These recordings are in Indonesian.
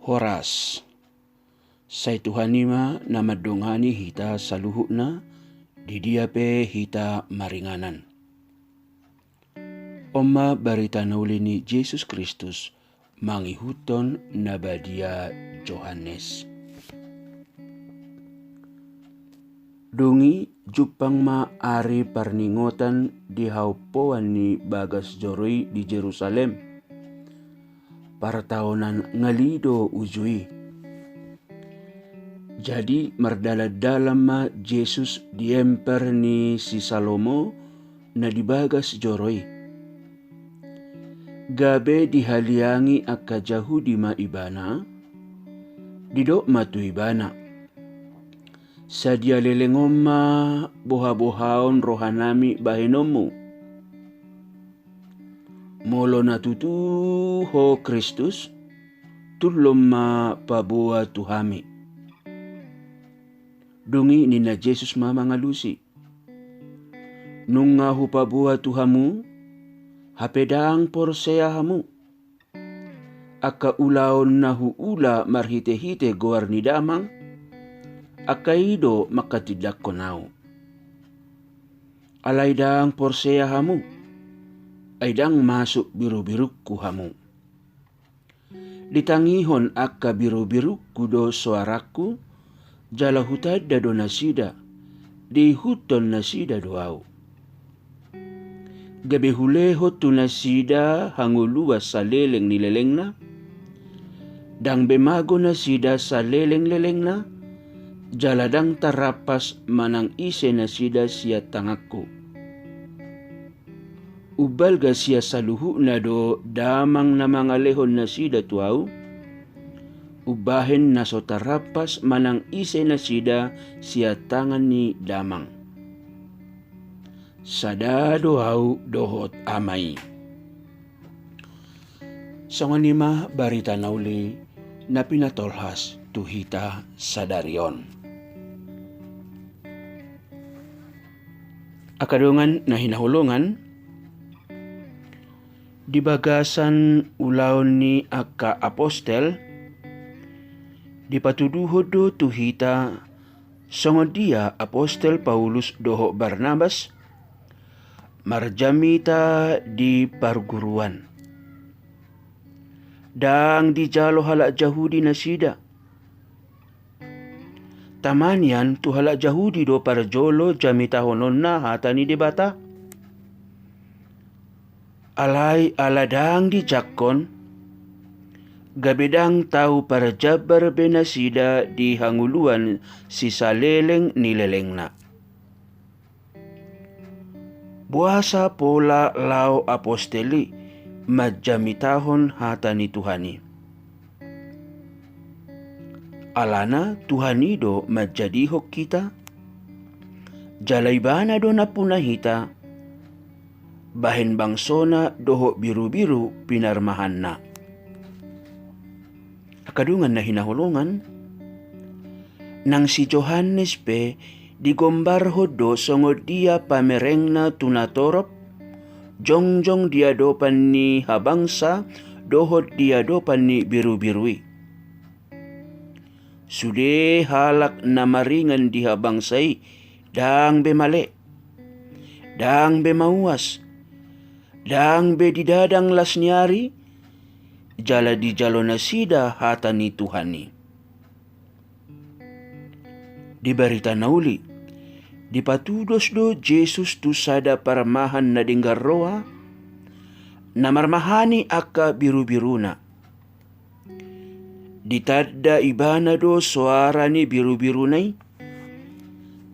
Horas. Say Tuhanima na madungani hita saluhu na, di dia pe hita maringanan. Oma barita nauli ni Jesus Kristus, mangihuton na badia Johannes. Dungi jupang ma ari parningotan di haupoan ni bagas joroi di Jerusalem. Para tahunan ngalido ujui. Jadi mardala-dalam ma Jesus diemper ni si Salomo na dibagas joroi. Gabe dihaliangi akka Jahudi ma ibana, didok matu ibana. Sadia lelengom ma boha-bohaon rohanami bahenomu. Molo natutu ho Kristus, tulom ma pabua tuhami. Dungi ni na Jesus ma mangalusi. Nung nga hupabua tuhamu, hapedang porsea hamu. Aka ulaon na huula marhite-hite goar ni damang, akaido makatidak konao. Alaydang porsea hamu, aydang masuk biru-biruk ku hamu. Ditangihon akka biru-biruk kudo suaraku, jala hutad da do nasida, di huton nasida doau. Gabe huleho tu nasida hanguluwa sa leleng ni leleng na, dang bemago nasida sa leleng-leleng na, jaladang tarapas manang ise nasida siya tangakku. Ubal ga siya saluhu na do damang na mga lehon nasida tuau, ubahen na so tarapas manang ise nasida siya tangan ni damang. Sada doau dohot amay. Sa nganima barita nauli na pinatolhas tuhita sadarion. Akadungan na hinahulungan, di bagasan ulaon ni akka apostel, di patuduhod do tuhita sangod dia apostel Paulus doho Barnabas, marjamita di parguruan. Dang di jalo hala Jahudi na sida. Tamanian tu hala Jahudi do parjolo jamita honon na hata ni debata. Alay aladang di jakkon, gabedang tau para jabar benasida di hanguluan si saleleng nileleng na. Buasa pola lao aposteli, madjamitahon hata ni Tuhani. Alana Tuhani do madjadihok kita, jalaybana do napunahita, bahin bangsona doho biru-biru pinarmahan na. Akadungan na hinahulungan, nang si Johannes pe digombarho do songod dia pamereng na tunatorop, jongjong dia dopan ni habangsa, dohot dia dopan ni biru-birui. Sude halak na maringan di habangsay, dang bemale, dang bemauas, dang be didadang lasnyari, jala di jalo nasida hata ni Tuhani. Di barita nauli, di patudos do Jesus tu sada paramahan na dinggar roa, na marmahani akka biru-biruna. Ditadda ibana do suara ni biru-birunay,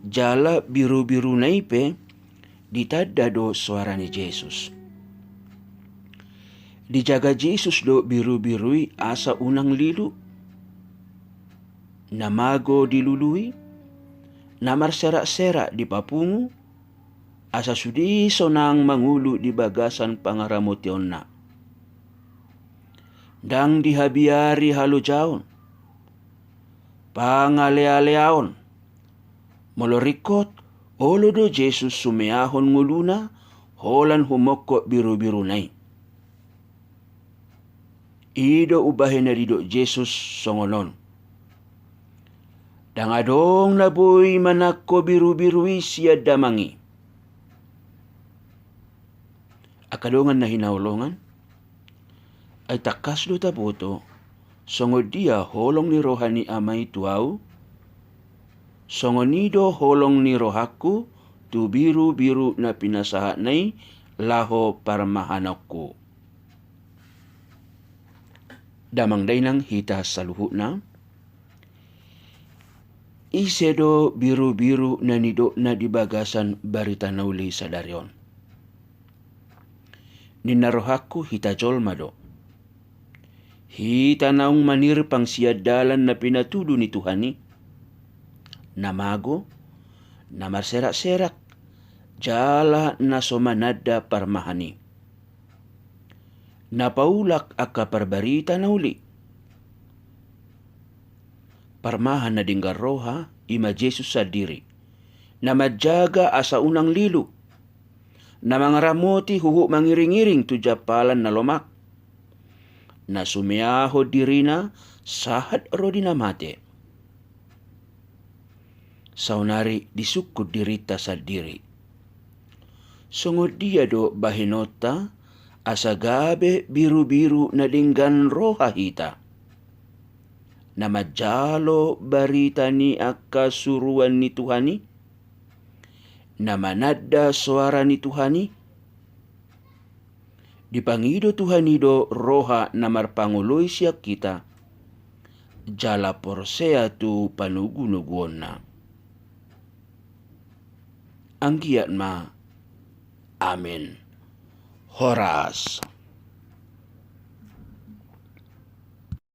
jala biru-birunay pe, ditadda do suara ni Jesus. Dijaga Jesus do biru-birui asa unang lilu. Namago dilului, namarserak-serak di papungu, asa sudi sonang mangulu di bagasan pangaramotion na. Dang dihabiari halu jaon, pangale-aleaon, molorikot, olo do Jesus sumeahon nguluna, holan humokko biru-birunay. Ido ubahin na dido Jesus songonon. Dangadong naboy manako biru-birui siya damangi. Akadongan na hinahulongan, ay takas do taputo, songod dia holong ni rohani amay tuaw, songonido holong ni rohaku, tu biru-biru na pinasahanay, laho para mahanap ko. Damang day nang hita sa luho na, isedo biru-biru na nido na dibagasan barita nauli sa daryon. Ninarohaku hita jolmado. Hita naong manirpang siya dalan na pinatudo ni Tuhani. Namago, na marserak-serak, jala na somanada parmahani. Napaulak aka parbarita na uli. Parmahan na dinggar roha, ima Jesus sa diri. Na madjaga asa unang lilo. Na mga ramoti huhu mangiring-iring tu japalan na lomak. Na sumiyaho diri na sahat ro dinamate. Saunari disukod dirita sa diri. Sungod dia do bahinota asa gabe biru-biru na dinggan roha hita. Na majalo barita ni akasuruan ni Tuhani. Na manada suara ni Tuhani. Dipangido Tuhanido roha na marpanguloy siya kita. Jala porsea tu panugunugon na. Ang giat ma. Amen. Horas.